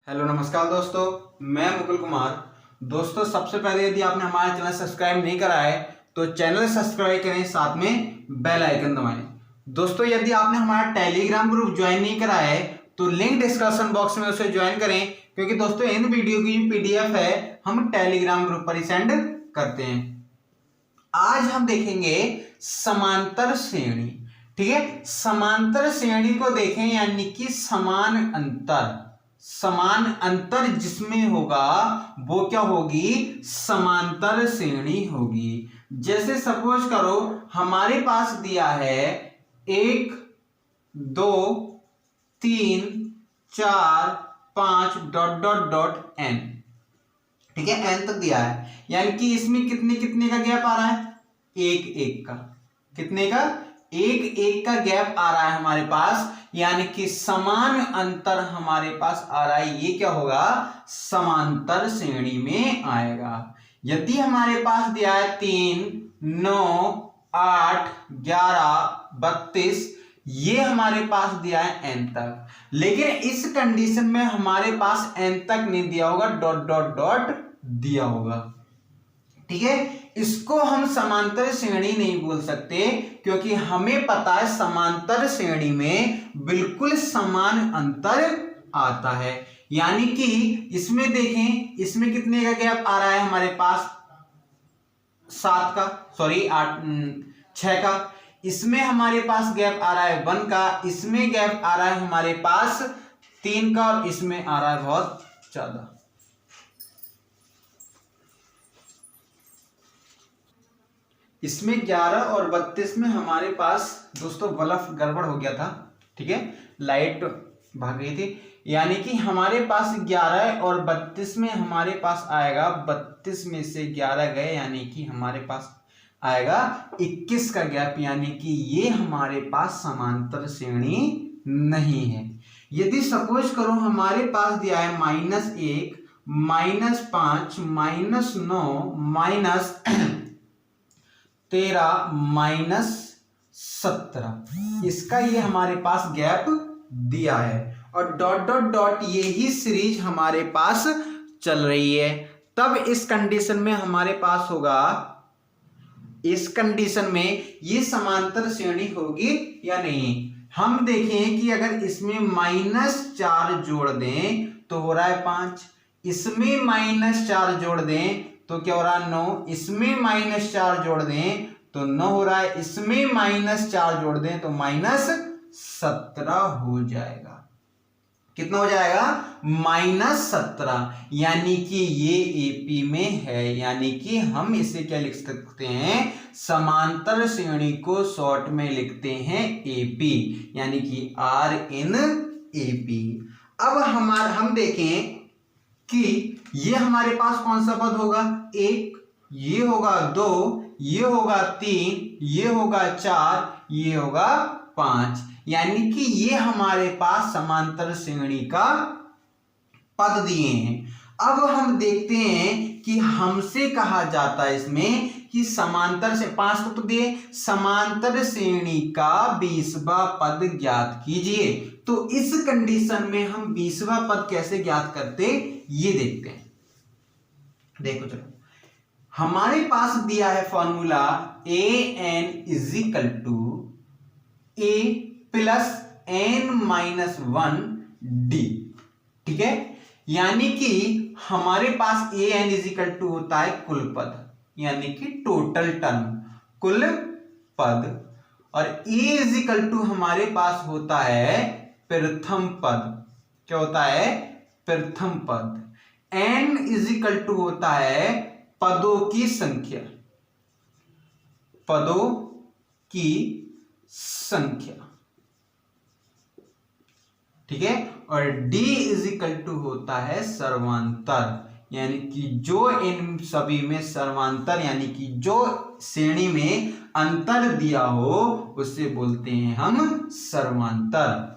Hello नमस्कार दोस्तों, मैं मुकुल कुमार। दोस्तों सबसे पहले यदि आपने हमारा चैनल सब्सक्राइब नहीं करा है तो चैनल सब्सक्राइब करें, साथ में बेल आइकन दबाएं। दोस्तों यदि आपने हमारा टेलीग्राम ग्रुप ज्वाइन नहीं करा है तो लिंक डिस्क्रिप्शन बॉक्स में उसे ज्वाइन करें, क्योंकि दोस्तों इन वीडियो की जो पीडीएफ है हम टेलीग्राम ग्रुप पर ही सेंड करते हैं। आज हम देखेंगे समांतर श्रेणी। ठीक है, समांतर श्रेणी को देखें यानी कि समान अंतर जिसमें होगा वो क्या होगी, समांतर श्रेणी होगी। जैसे सपोज करो हमारे पास दिया है 1 2 3 4 5 डॉट डॉट डॉट n। ठीक है, n तक दिया है, यानी कि इसमें कितने कितने का गैप आ रहा है, एक एक का। कितने का, एक एक का गैप आ रहा है हमारे पास, यानी कि समान अंतर हमारे पास आ रहा है। ये क्या होगा, समांतर श्रेणी में आएगा। यदि हमारे पास दिया है 3 9 8 11 32, ये हमारे पास दिया है n तक, लेकिन इस कंडीशन में हमारे पास n तक नहीं दिया होगा, डॉट डॉट डॉट दिया होगा। ठीक है, इसको हम समांतर श्रेणी नहीं बोल सकते, क्योंकि हमें पता है समांतर श्रेणी में बिल्कुल समान अंतर आता है। यानी कि इसमें देखें, इसमें कितने का गैप आ रहा है हमारे पास, 7 का, सॉरी 8 6 का। इसमें हमारे पास गैप आ रहा है 1 का, इसमें गैप आ रहा है हमारे पास 3 का, और इसमें आ रहा है बहुत ज्यादा। इसमें 11 और 32 में हमारे पास दोस्तों बल्ब गड़बड़ हो गया था। ठीक है, लाइट भाग गई थी, यानी कि हमारे पास 11 और 32 में हमारे पास आएगा, 32 में से 11 गए यानी कि हमारे पास आएगा 21 का गैप, यानी कि ये हमारे पास समांतर श्रेणी नहीं है। यदि सपोज करो हमारे पास दिया है -1 -5 -9 -13 -17, इसका ये हमारे पास गैप दिया है, और डॉट डॉट डॉट यही सीरीज हमारे पास चल रही है। तब इस कंडीशन में हमारे पास होगा, इस कंडीशन में ये समांतर श्रेणी होगी या नहीं। हम देखें कि अगर इसमें -4 जोड़ दें तो हो रहा है 5, इसमें -4 जोड़ दें तो क्या हो रहा है 9, इसमें -4 जोड़ दें तो 9 हो रहा है, इसमें -4 जोड़ दें तो -17 हो जाएगा। कितना हो जाएगा, -17, यानी कि ये एपी में है। यानी कि हम इसे क्या लिख सकते हैं, समांतर श्रेणी को शॉर्ट में लिखते हैं एपी, यानी कि आर इन एपी। अब हम देखें कि ये हमारे पास कौन सा पद होगा, 1, ये होगा 2, ये होगा 3, ये होगा 4, ये होगा 5, यानी कि ये हमारे पास समांतर श्रेणी का पद दिए हैं। अब हम देखते हैं कि हमसे कहा जाता है इसमें कि समांतर से 5 तत्व दिए, समांतर श्रेणी का 20वां पद ज्ञात कीजिए। तो इस कंडीशन में हम 20वां पद कैसे ज्ञात करते, ये देखते हैं। देखो चलो, हमारे पास दिया है formula an = a + n-1 d। ठीक है, यानी कि हमारे पास an = होता है कुल पद, यानी कि टोटल टर्म, कुल पद, और a = हमारे पास होता है प्रथम पद। क्या होता है, प्रथम पद। n = होता है पदों की संख्या, पदों की संख्या। ठीक है, और d = होता है सर्वांतर, यानी कि जो इन सभी में सर्वांतर, यानी कि जो श्रेणी में अंतर दिया हो उसे बोलते हैं हम सर्वांतर।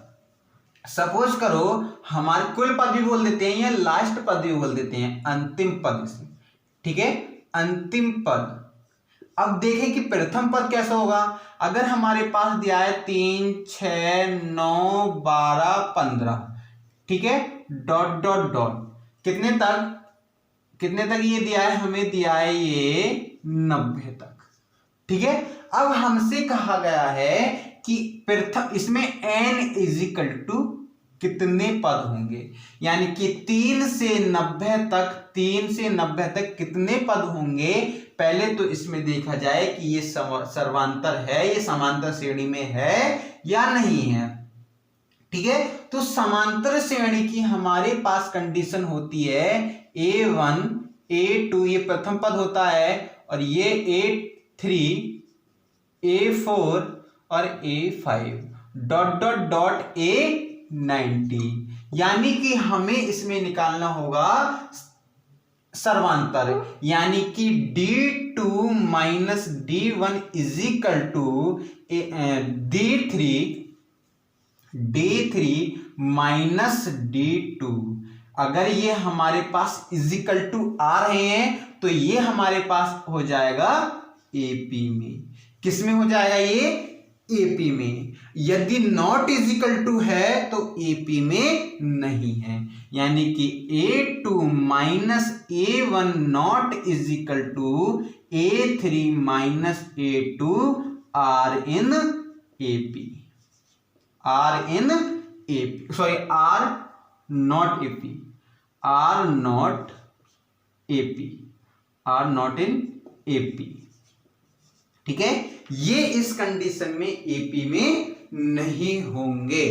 सपोज करो हमारे कुल पद भी बोल देते हैं या लास्ट पद भी बोल देते हैं, अंतिम पद इसमें। ठीक है, अंतिम पद। अब देखें कि प्रथम पद कैसा होगा। अगर हमारे पास दिया है 3 6 9 12 15, ठीक है, डॉट डॉट डॉट कितने तक ये दिया है, हमें दिया है ये 90 तक। ठीक है, अब हमसे कहा गया है कि प्रथम इसमें n इजिकल टू कितने पद होंगे, यानी कि 3 से 90 तक कितने पद होंगे। पहले तो इसमें देखा जाए कि ये सर्वांतर है, ये समांतर श्रेणी में है या नहीं है। ठीक है, तो समांतर श्रेणी की हमारे पास कंडीशन होती है a1 a2 ये प्रथम पद होता है, और ये a3 a4 और a5 dot dot dot a90, यानी कि हमें इसमें निकालना होगा सर्वांतर, यानी कि d2 minus d1 is equal to d3 minus d2। अगर ये हमारे पास इजिकल टू आ रहे हैं तो ये हमारे पास हो जाएगा एपी में। किस में हो जाएगा ये, एपी में। यदि नॉट इजिकल टू है तो एपी में नहीं है, यानी कि a2 minus a1 not equal to a3 माइनस a2 are in AP, are not in AP. ठीक है, ये इस कंडीशन में एपी में नहीं होंगे।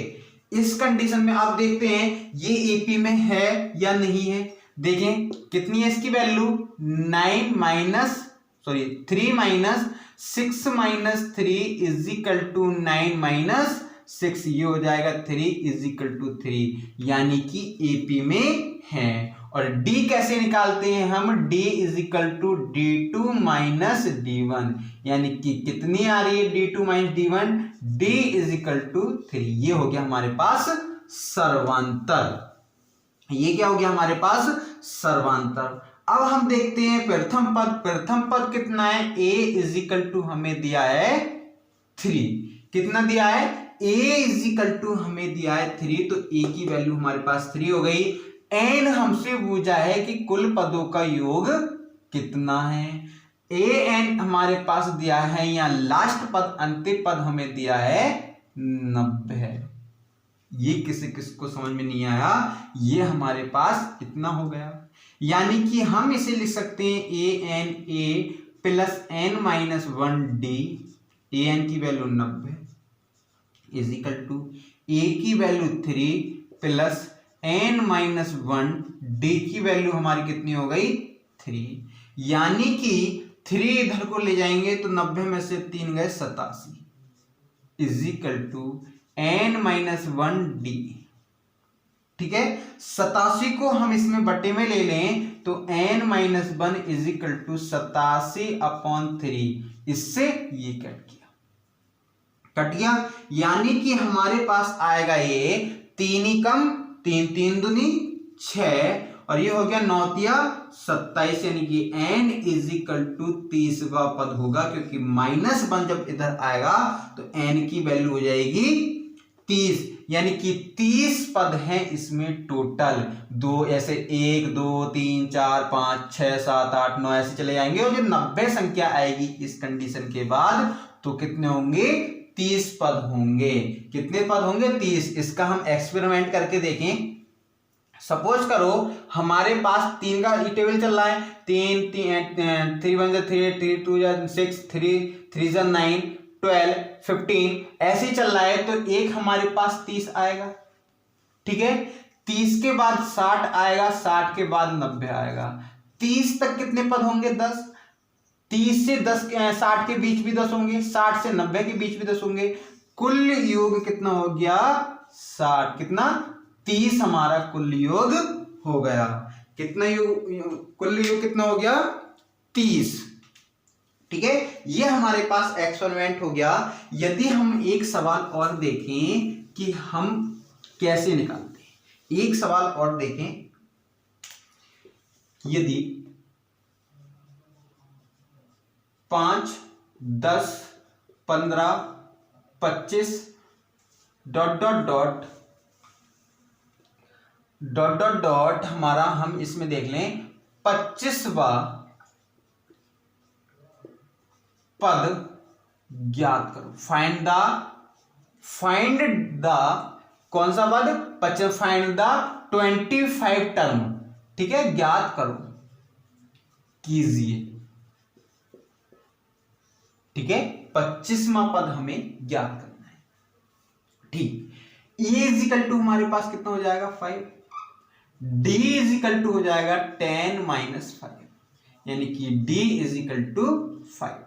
इस कंडीशन में आप देखते हैं ये एपी में है या नहीं है। देखें कितनी है इसकी value, 3 minus 6 minus 3 is equal to 9 minus 6, ये हो जाएगा 3 इज इक्वल टू 3, यानी कि एपी में है। और d कैसे निकालते हैं हम, d is equal to d2 minus d1, यानी कि कितनी आ रही है d2 minus d1, d is equal to 3। ये हो गया हमारे पास सर्वांतर। ये क्या हो गया हमारे पास, सर्वांतर। अब हम देखते हैं प्रथम पद कितना है, a इज इक्वल टू हमें दिया है 3। कितना दिया है, a इज इक्वल टू हमें दिया है 3, तो a की वैल्यू हमारे पास 3 हो गई। n हमसे पूछा है कि कुल पदों का योग कितना है, an हमारे पास दिया है, या लास्ट पद अंतिम पद हमें दिया है 90। ये किसको समझ में नहीं आया, ये हमारे पास इतना हो गया, यानी कि हम इसे लिख सकते हैं a plus n minus 1d, an की value 90 is equal to a की value 3 plus n minus 1 d की वैल्यू हमारी कितनी हो गई 3, यानी कि 3 इधर को ले जाएंगे तो 90 में से 3 गए 87 is equal to n minus 1 d। ठीक है, 87 को हम इसमें बटे में ले लें तो n minus 1 is equal to 87/3, इससे ये कट गया, यानी कि हमारे पास आएगा ये 3 ही कम 3 दूनी 6, और ये हो गया 9 तिया 27, यानी कि n इज इक्वल टू 30वां पद होगा, क्योंकि -1 जब इधर आएगा तो n की वैल्यू हो जाएगी 30, यानी कि 30 पद हैं इसमें टोटल। दो ऐसे 1 2 3 4 5 6 7 8 9 ऐसे चले जाएंगे, और जो 90 संख्या आएगी इस कंडीशन के बाद तो कितने होंगे, 30 पद होंगे। कितने पद होंगे, 30। इसका हम एक्सपेरिमेंट करके देखें। सपोज करो हमारे पास 3 का टेबल चल रहा है, 3 1 3 3 2 6 3 9 12 15 ऐसे ही चल रहा है, तो एक हमारे पास 30 आएगा। ठीक है, 30 के बाद 60 आएगा, 60 के बाद 90 आएगा। 30 तक कितने पद होंगे, 10। 30 से 60 के बीच भी 10 होंगे, 60 से 90 के बीच भी 10 होंगे। कुल योग कितना हो गया, 60। कितना, 30 हमारा कुल योग हो गया। कितना योग, कुल योग कितना हो गया, 30। ठीक है, ये हमारे पास एक्सपेरिमेंट हो गया। यदि हम एक सवाल और देखें कि हम कैसे निकालते हैं, एक सवाल और देखें। यदि 5 10 15 25 ... डॉट डॉट डॉट हमारा, हम इसमें देख लें 25वां पद ज्ञात करो। फाइंड द कौन सा पद? फाइंड द 25 टर्म, ठीक है, ज्ञात करो, कीजिए, ठीक है, 25वां पद हमें ज्ञात करना है। ठीक, E इजिकल टू हमारे पास कितना हो जाएगा? 5। D इजिकल टू हो जाएगा 10 माइनस 5, यानी कि D इजिकल टू 5।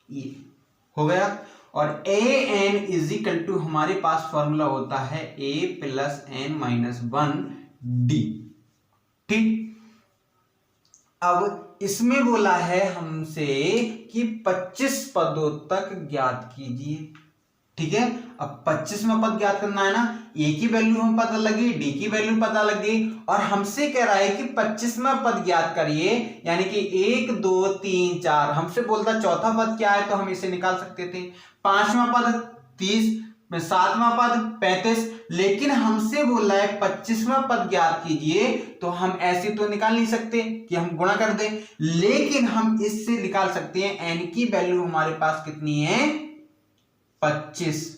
ये हो गया। और an इजिकल टू हमारे पास फॉर्मूला होता है a plus n minus 1 d। ठीक, अब इसमें बोला है हमसे कि 25 पदों तक ज्ञात कीजिए। ठीक है, अब 25वां पद ज्ञात करना है ना, a की वैल्यू हमें पता लगी, d की वैल्यू पता लगी, और हमसे कह रहा है कि 25वां पद ज्ञात करिए, यानी कि 1 2 3 4। हमसे बोलता चौथा पद क्या है, तो हम इसे निकाल सकते थे। 5वां पद 30, 7वां पद 35, लेकिन हमसे बोल रहा है 25वां पद ज्ञात कीजिए, तो हम ऐसे तो निकाल नहीं सकते कि हम गुणा कर दें, लेकिन हम इससे निकाल सकते हैं n की वैल्यू हमारे पास कितनी है? 25।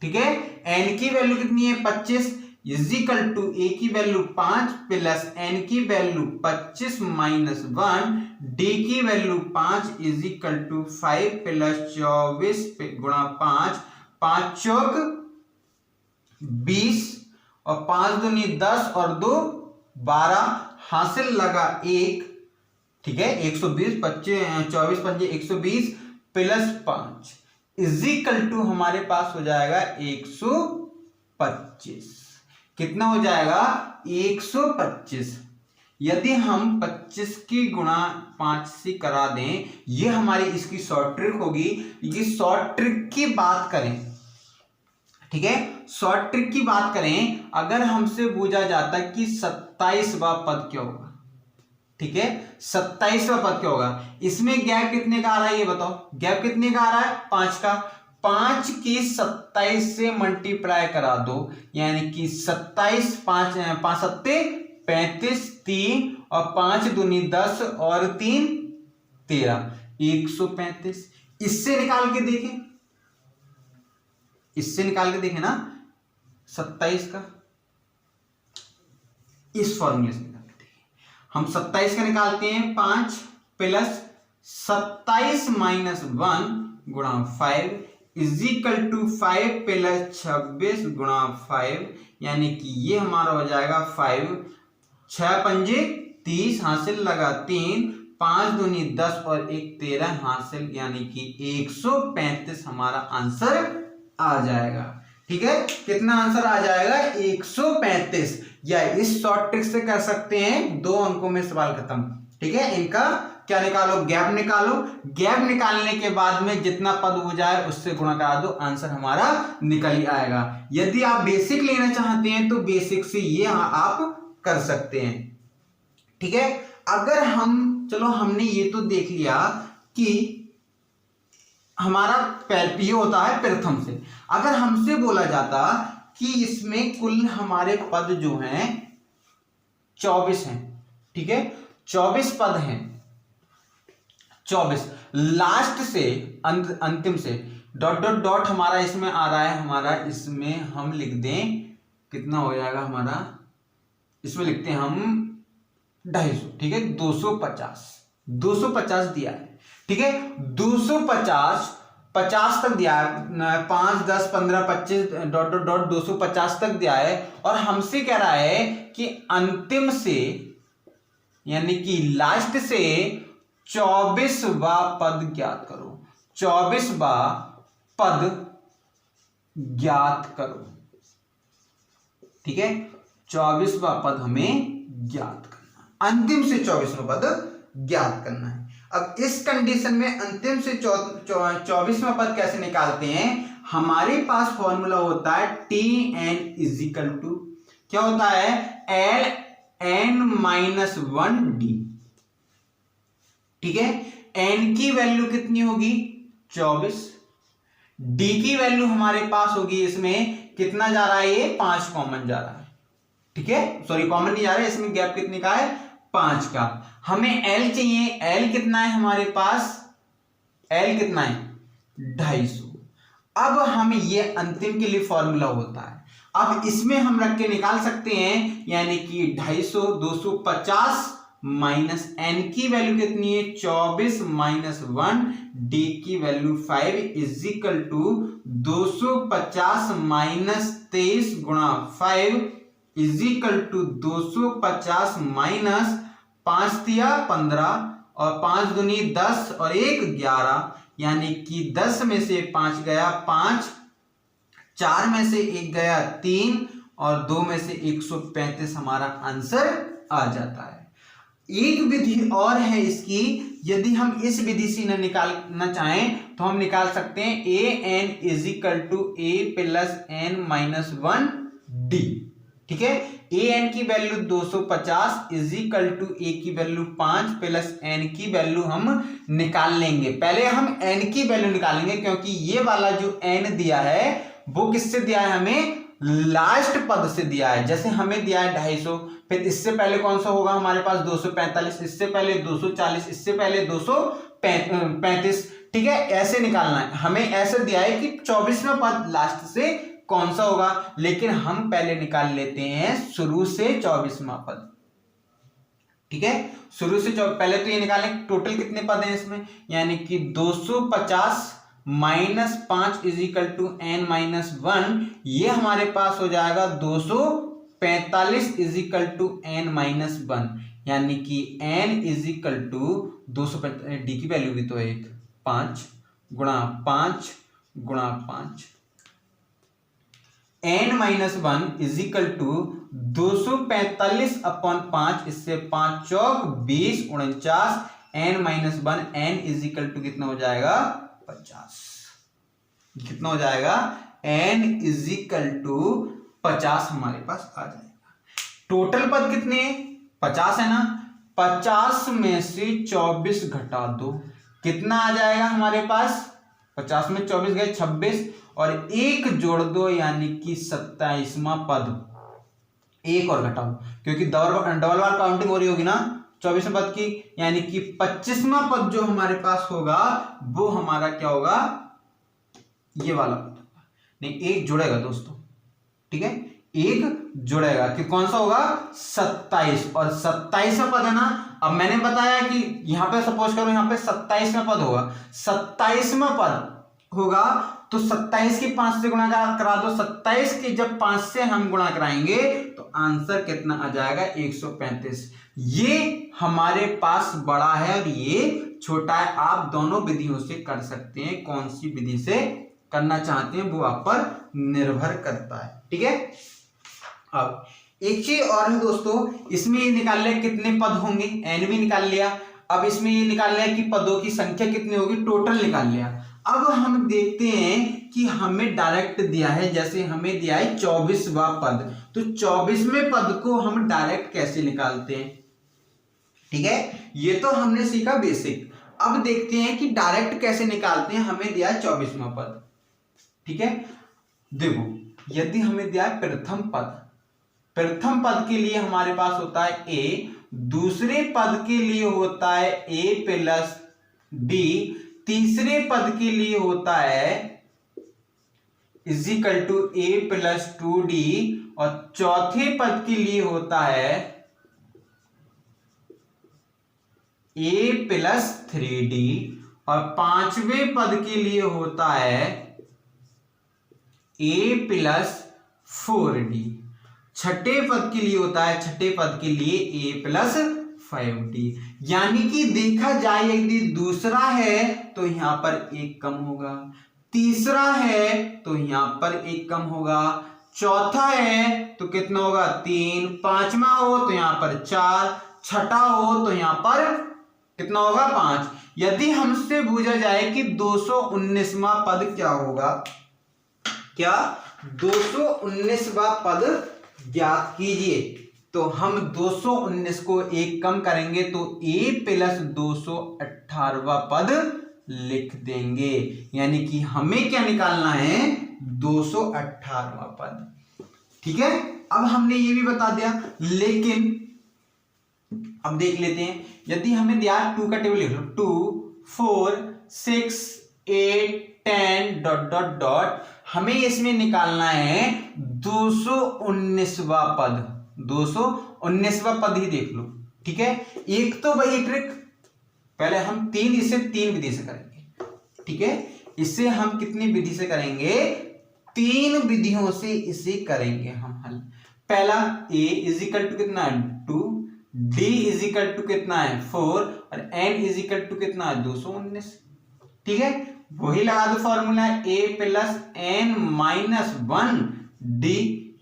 ठीक है, n की वैल्यू कितनी है? 25 इजिकल टू a की वैल्यू 5 प्लस n की वैल्यू 25 माइनस 1, d की वैल्यू 5 इजिकल टू 5 प्लस 24 गुणा 5, 5 चौक 20 और 5 दूनी 10 और 2 12, हासिल लगा 1। ठीक है, 120, 24 पंजे 120 प्लस 5 इजिकल टू हमारे पास हो जाएगा 125। कितना हो जाएगा? 125। यदि हम 25 की गुणा 5 से करा दें, ये हमारी इसकी शॉर्ट ट्रिक होगी। ये शॉर्ट ट्रिक की बात करें, ठीक है, शॉर्ट ट्रिक की बात करें, अगर हमसे पूछा जाता कि 27वां पद क्या होगा, ठीक है, 27वां पद क्या होगा, इसमें गैप कितने का आ रहा है ये बताओ? गैप कितने का आ रहा है? 5 का। 5 की 27 से मल्टीप्लाई करा दो, यानी कि 27, 5 सत्ते 35, 3 और 5 दूनी 10 और 3 13, 135। इससे निकाल के देखें, इससे निकाल के देखें ना 27 का, इस फॉर्मूले से हम 27 का निकालते हैं। 5 प्लस 27 माइनस 1 गुणा 5 इजिकल टू 5 प्लस 26 गुणा 5, यानी कि ये हमारा हो जाएगा 5, 6 पंजे 30, हासिल लगा 3, 5 दूनी 10 और 1 13, हासिल, यानी कि 135 हमारा आंसर आ जाएगा। ठीक है, कितना आंसर आ जाएगा? 135। या इस शॉर्ट ट्रिक से कर सकते हैं, 2 अंकों में सवाल खत्म। ठीक है, इनका क्या निकालो? गैप निकालो। गैप निकालने के बाद में जितना पद हो जाए उससे गुणा करा दो, आंसर हमारा निकल ही आएगा। यदि आप बेसिक लेना चाहते हैं तो बेसिक से ये आप कर सकते हैं। ठीक है, अगर हम, चलो हमने ये तो देख लिया कि हमारा ये होता है प्रथम से। अगर हमसे बोला जाता कि इसमें कुल हमारे पद जो हैं 24 हैं, ठीक है, 24 पद हैं, 24 लास्ट से अंतिम से डॉट डॉट डॉट हमारा इसमें आ रहा है, हमारा इसमें हम लिख दें, कितना हो जाएगा हमारा, इसमें लिखते हैं हम 250, ठीक है, 250 दिया है। ठीक है, 250 50 तक दिया है, 5 10 15 25 डॉट डॉट डॉट 250 तक दिया है, और हमसे कह रहा है कि अंतिम से यानी कि लास्ट से 24वां पद ज्ञात करो, 24वां पद ज्ञात करो। ठीक है, 24वां पद हमें ज्ञात करना, अंतिम से 24वां पद ज्ञात करना है। अब इस कंडीशन में अंतिम से 24वां पद कैसे निकालते हैं? हमारे पास फॉर्मूला होता है Tn इजिकल टू क्या होता है? Ln-1d। ठीक है, n की वैल्यू कितनी होगी? 24। d की वैल्यू हमारे पास होगी इसमें कितना जा रहा है, ये 5 कॉमन जा रहा है, ठीक है, सॉरी कॉमन नहीं जा रहा है, इसमें गैप कितने का है, 5 का। हमें एल चाहिए, एल कितना है हमारे पास, एल कितना है, 250। अब हम ये अंतिम के लिए फॉर्मूला होता है, अब इसमें हम रख के निकाल सकते हैं, यानी कि 250 250 माइनस एन की वैल्यू कितनी है 24 माइनस 1 डी की value 5 is equal to 250 minus 23 गुणा 5 इज इक्वल टू 250 माइनस 5 दिया 15 और 5 दूनी 10 और 1 11, यानी कि 10 में से 5 गया 5, 4 में से 1 गया 3 और 2 में से 135 हमारा आंसर आ जाता है। एक विधि और है इसकी, यदि हम इस विधि से न निकालना चाहें तो हम निकाल सकते हैं a n is equal to a plus n minus 1 d, ठीक है। ए एन की value 250 is equal to a की वैल्यू 5 प्लस एन की वैल्यू हम निकाल लेंगे। पहले हम एन की वैल्यू निकालेंगे, क्योंकि ये वाला जो एन दिया है वो किससे दिया है, हमें लास्ट पद से दिया है। जैसे हमें दिया है 250, फिर इससे पहले कौन सा होगा हमारे पास 245, इससे पहले 240, इससे पहले 235, ठीक है, ऐसे निकालना है। हमें ऐसे दिया है कि 24वां पद लास्ट से कौन सा होगा, लेकिन हम पहले निकाल लेते हैं शुरू से 24वां पद, ठीक है। शुरू से पहले तो ये निकालें टोटल कितने पद हैं इसमें, यानी कि 250 minus 5 is equal to n minus 1, ये हमारे पास हो जाएगा 245 is equal to n minus 1, यानी कि n is equal to 245, d की वैल्यू भी तो है 5 गुणा 5 गुणा 5, n minus 1 is equal to 245 upon 5, इससे 5 चौक 20 49, n minus 1, n is equal to कितना हो जाएगा 50, कितना हो जाएगा, एन इज इक्वल टू 50 हमारे पास आ जाएगा। टोटल पद कितने 50 है ना, 50 में से 24 घटा दो, कितना आ जाएगा हमारे पास, 50 में 24 गए 26 और 1 जोड़ दो, यानी कि 27वां पद, एक और घटाओ क्योंकि डबल बार काउंटिंग हो रही होगी ना 24वें पद की, यानी कि 25वां पद जो हमारे पास होगा वो हमारा क्या होगा, ये वाला पद होगा। नहीं, एक जुड़ेगा दोस्तों, ठीक है, एक जुड़ेगा कि कौन सा होगा 27, और 27वां पद है ना। अब मैंने बताया कि यहां पे सपोज करो यहां पे 27वां पद होगा, 27वां पद होगा तो 27 के 5 से गुणा करा दो, 27 के जब 5 से हम गुणा कराएंगे तो आंसर कितना आ जाएगा 135। ये हमारे पास बड़ा है और ये छोटा है, आप दोनों विधियों से कर सकते हैं, कौन सी विधि से करना चाहते हैं वो आप पर निर्भर करता है, ठीक है। अब एक चीज और है दोस्तों, इसमें ये निकाल लिया कितने पद होंगे, एन भी निकाल लिया, अब इसमें ये निकाल लिया कि पदों की संख्या कितनी होगी, टोटल निकाल लिया। अब हम देखते हैं कि हमें डायरेक्ट दिया है, जैसे हमें दिया है 24वां पद, तो 24वें पद को हम डायरेक्ट कैसे निकालते हैं, ठीक है, ये तो हमने सीखा बेसिक। अब देखते हैं कि डायरेक्ट कैसे निकालते हैं। हमें दिया है 24वां पद, ठीक है, देखो यदि हमें दिया है प्रथम पद, प्रथम पद के लिए हमारे पास होता है ए, दूसरे पद के लिए होता है ए प्लस डी, तीसरे पद के लिए होता है is equal to a plus 2d, और चौथे पद के लिए होता है ए प्लस 3d, और पांचवें पद के लिए होता है ए प्लस 4d, छठे पद के लिए होता है, छठे पद के लिए ए प्लस 5d। यानी कि देखा जाए यदि दूसरा है तो यहां पर एक कम होगा, तीसरा है तो यहां पर एक कम होगा, चौथा है तो कितना होगा 3, पांचवा हो तो यहां पर 4, छठा हो तो यहां पर कितना होगा 5। यदि हमसे पूछा जाए कि 219वां पद क्या होगा, क्या 219वां पद ज्ञात कीजिए, तो हम 219 को एक कम करेंगे तो a प्लस 218वां पद लिख देंगे। यानी कि हमें क्या निकालना है, 218वां पद। ठीक है, अब हमने ये भी बता दिया, लेकिन अब देख लेते हैं, यदि हमें दिया 2 का टेबल लिख लो, 2 4 6 8 10 डॉट डॉट डॉट, हमें इसमें निकालना है 219वां पद। 219वां पद ही देख लो। ठीक है, एक तो वही ट्रिक, पहले हम इसे तीन विधि से करेंगे। ठीक है, इसे हम कितनी विधि से करेंगे? 3 विधियों से इसे करेंगे हम हल। पहला a इजिकल टू कितना है 2, d इजिकल टू कितना है 4 और n इजिकल टू कितना है 219। ठीक है, वही लगा दो formula, a plus n minus 1 d,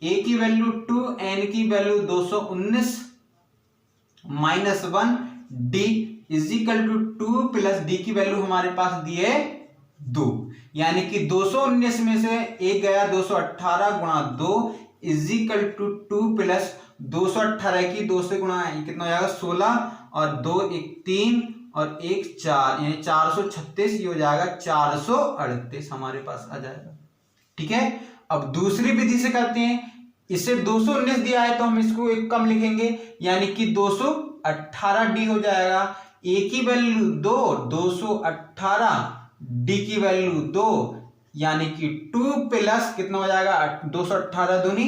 a की वैल्यू 2, n की value 219 minus 1 d is equal to 2 plus d की वैल्यू हमारे पास दी है 2, यानी कि 219 में से एक गया 218 गुणा 2 इजिकल टू 2 प्लस 218 की 2 से गुणा कितना हो जाएगा 16 और 2 1 3 और 1 4, यानी 436, ये हो जाएगा 438 हमारे पास आ जाएगा। ठीक है, अब दूसरी विधि से करते हैं। इसे 219 दिया है तो हम इसको एक कम लिखेंगे, यानी कि 218 डी हो जाएगा। ए की वैल्यू 2, 218 डी की वैल्यू 2, यानी कि 2 प्लस कितना हो जाएगा 218 दूनी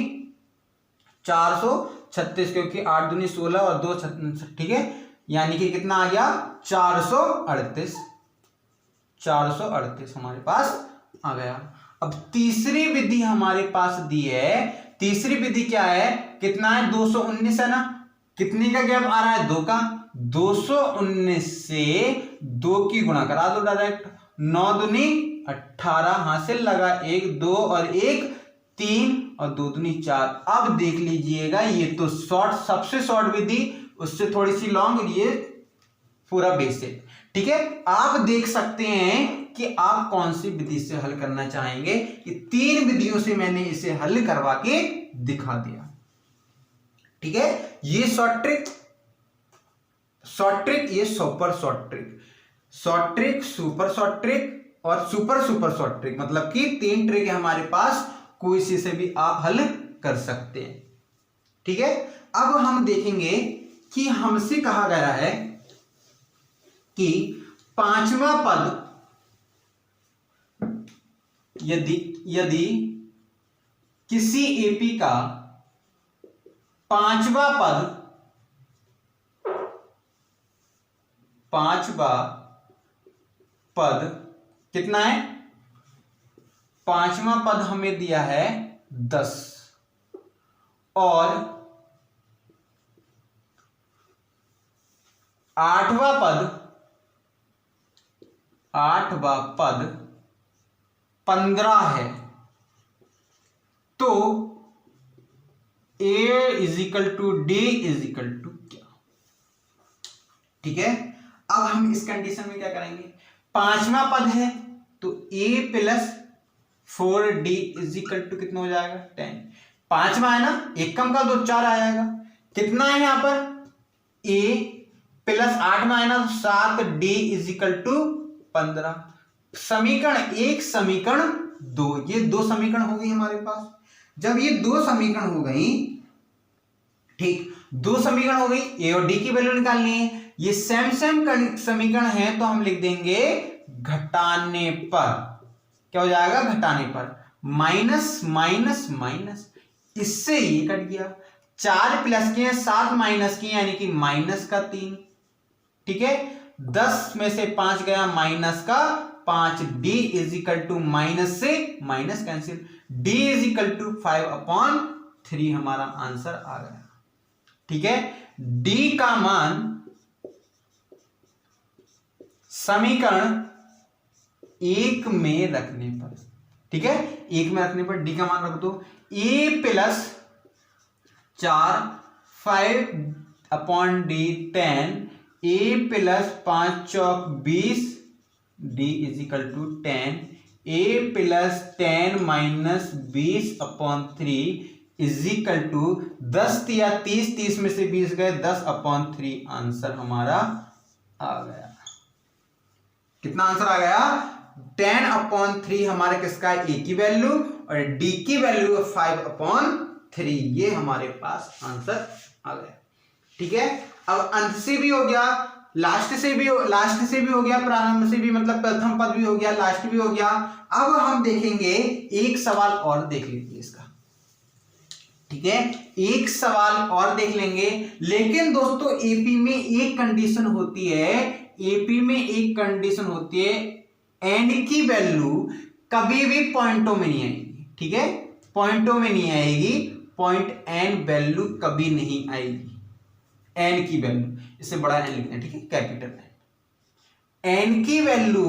436, क्योंकि 8 दूनी 16 और 2 36। ठीक है, यानी कि कितना आ गया 438 हमारे पास आ गया। अब तीसरी विधि हमारे पास दी है। तीसरी विधि क्या है? कितना है 219 है ना, कितने का गैप आ रहा है 2 का, 219 से 2 की गुणा करा दो डायरेक्ट, 9 दूनी 18, हासिल लगा 1 2 और 1 3 और 2 दूनी 4। अब देख लीजिएगा, ये तो सबसे शॉर्ट विधि, उससे थोड़ी सी लॉन्ग, ये पूरा बेसिक। ठीक है, आप देख सकते हैं कि आप कौन सी विधि से हल करना चाहेंगे। ये 3 विधियों से मैंने इसे हल करवा के दिखा दिया। ठीक है, ये शॉर्ट ट्रिक, ये super short trick, super short trick और सुपर शॉर्ट ट्रिक, मतलब कि 3 ट्रिक है हमारे पास, कोई सी से भी आप हल कर सकते हैं। ठीक है, अब हम देखेंगे कि हमसे कहा गया है कि 5वां पद यदि किसी एपी का 5वां पद कितना है? 5वां पद हमें दिया है 10 और 8वां पद 15 है, तो A is equal to D is equal to क्या? ठीक है, अब हम इस कंडीशन में क्या करेंगे? 5वां पद है तो A plus 4D is equal to कितना हो जाएगा 10। 5वां है ना, एक कम का 2 4 आ जाएगा। कितना है यहां पर? A प्लस 8वां है ना, 7D इजिकल टू 15। समीकरण 1 समीकरण 2, ये 2 समीकरण हो गई हमारे पास। जब ये 2 समीकरण हो गई, ठीक, 2 समीकरण हो गई, ए और डी की वैल्यू निकालनी है। ये सेम समीकरण है तो हम लिख देंगे घटाने पर, क्या हो जाएगा घटाने पर, माइनस माइनस माइनस, इससे ये कट गया, 4 प्लस के 7 माइनस के, यानी कि माइनस का 3। ठीक है, 10 में से 5 गया माइनस का 5, d इजिकल टू माइनस से minus cancel, d is equal to 5/3 हमारा आंसर आ गया। ठीक है, d का मान समीकरण 1 में रखने पर, ठीक है, 1 में रखने पर d का मान रख दो, a plus 4 5/d 10, a plus 5 चौक 20, d is equal to 10, a plus 10 minus 20/3 is equal to 10 या 30 में से 20 गए, 10/3 आंसर हमारा आ गया। कितना आंसर आ गया? 10/3 हमारे किसका है, ए की वैल्यू, और डी की वैल्यू 5/3। ये हमारे पास आंसर आ गया। ठीक है, अब अंत से भी हो गया, लास्ट से भी हो गया, प्रारंभ से भी, मतलब प्रथम पद भी हो गया, लास्ट भी हो गया। अब हम देखेंगे एक सवाल और देख लीजिए इसका। ठीक है, एक सवाल और देख लेंगे, लेकिन दोस्तों एपी में एक कंडीशन होती है, एपी में एक कंडीशन होती है, एन की वैल्यू कभी भी पॉइंटों में नहीं आएगी। ठीक है, पॉइंटों में नहीं आएगी, पॉइंट एन वैल्यू कभी नहीं आएगी, एन की वैल्यू, इससे बड़ा एन लिखते हैं। ठीक है, कैपिटल एन की वैल्यू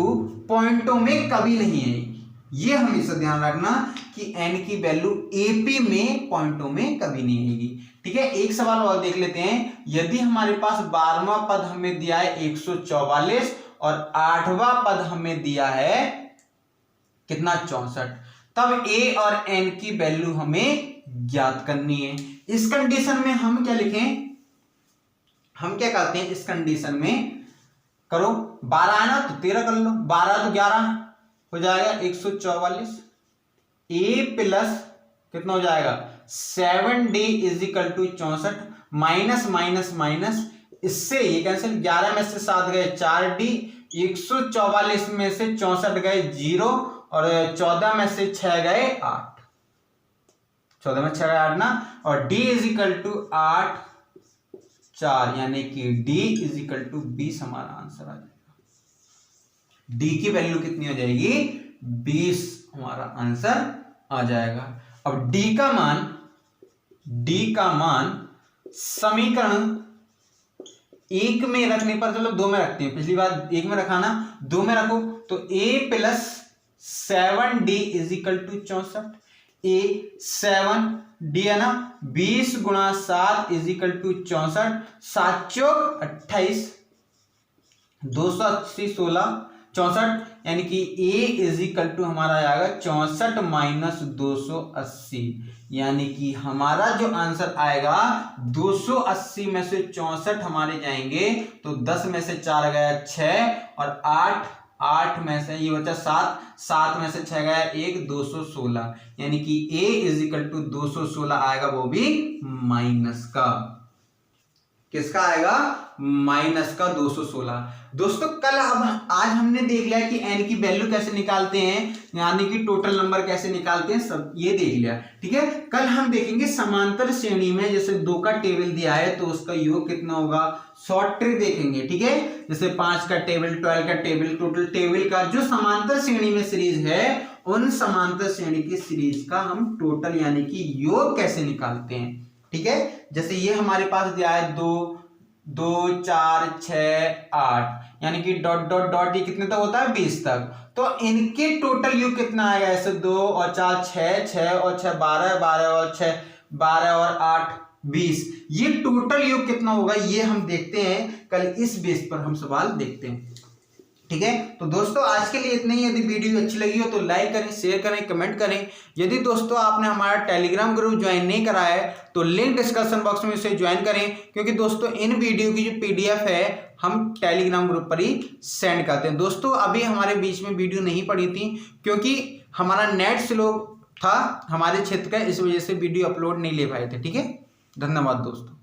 पॉइंटों में कभी नहीं आएगी, ये हमेशा ध्यान रखना कि एन की वैल्यू एपी में पॉइंटों में कभी नहीं आएगी। ठीक है, एक सवाल और देख लेते हैं। यदि हमारे पास 12वां पद हमें दिया है 144 और 8वां पद हमें दिया है कितना, 64, तब ए और एन की वैल्यू हमें ज्ञात करनी है। इस कंडीशन में हम क्या लिखें, हम क्या करते हैं इस कंडीशन में, करो 12 है ना तो 13 कर लो, 12 तो 11 हो जाएगा 144, ए प्लस कितना हो जाएगा 7d is equal to 64, minus minus minus, इससे ये कैंसिल, 11 में से 7 गए 4d, 144 में से 64 गए 0, और 14 में से 6 गए 8, 14 में 6 गए 8 ना, और d इजिकल टू 8 4, यानी कि d इजिकल टू 20 हमारा आंसर आ जाएगा। d की वैल्यू कितनी हो जाएगी, 20 हमारा आंसर आ जाएगा। अब d का मान समीकरण 1 में रखने पर, चलो 2 में रखते हैं, पिछली बार 1 में रखा ना, 2 में रखो तो a plus 7d is equal to 64, a 7d है ना, 20 गुणा 7 इजिकल टू 64, 7 चौक 28, 280 16 64, यानी कि a इजिकल टू हमारा आएगा 64 माइनस 280, यानी कि हमारा जो आंसर आएगा 280 में से 64 हमारे जाएंगे तो 10 में से 4 गया 6, और 8 में से ये बचा 7 में से 6 गया 1, 216, यानी कि a इजिकल टू 216 आएगा, वो भी माइनस का, किसका आएगा, माइनस का 216। दोस्तों कल आज हमने देख लिया कि n की वैल्यू कैसे निकालते हैं, यानी कि टोटल नंबर कैसे निकालते हैं, सब ये देख लिया। ठीक है, कल हम देखेंगे समांतर श्रेणी में जैसे 2 का टेबल दिया है तो उसका योग कितना होगा, शॉर्ट ट्रिक देखेंगे। ठीक है, जैसे 5 का टेबल, 12 का टेबल, टोटल टेबल का जो समांतर श्रेणी में सीरीज है, उन समांतर श्रेणी की सीरीज का हम टोटल यानी कि योग कैसे निकालते हैं। ठीक है, जैसे ये हमारे पास दिया है 2 2 4 6 8, यानी कि डॉट डॉट डॉट, ये कितने तक होता है 20 तक, तो इनके टोटल योग कितना आएगा, ऐसे 2 और 4 6, 6 और 6 12, 12 और 6 12 और 8 20, ये टोटल योग कितना होगा ये हम देखते हैं कल, इस बेस पर हम सवाल देखते हैं। ठीक है, तो दोस्तों आज के लिए इतना ही। यदि वीडियो अच्छी लगी हो तो लाइक करें, शेयर करें, कमेंट करें। यदि दोस्तों आपने हमारा टेलीग्राम ग्रुप ज्वाइन नहीं करा है तो लिंक डिस्क्रिप्शन बॉक्स में इसे ज्वाइन करें, क्योंकि दोस्तों इन वीडियो की जो PDF है हम टेलीग्राम ग्रुप पर ही सेंड करते हैं। दोस्तों अभी हमारे बीच में वीडियो नहीं पड़ी थी क्योंकि हमारा नेट स्लो था हमारे क्षेत्र का, इस वजह से वीडियो अपलोड नहीं ले पाए थे। ठीक है, धन्यवाद दोस्तों।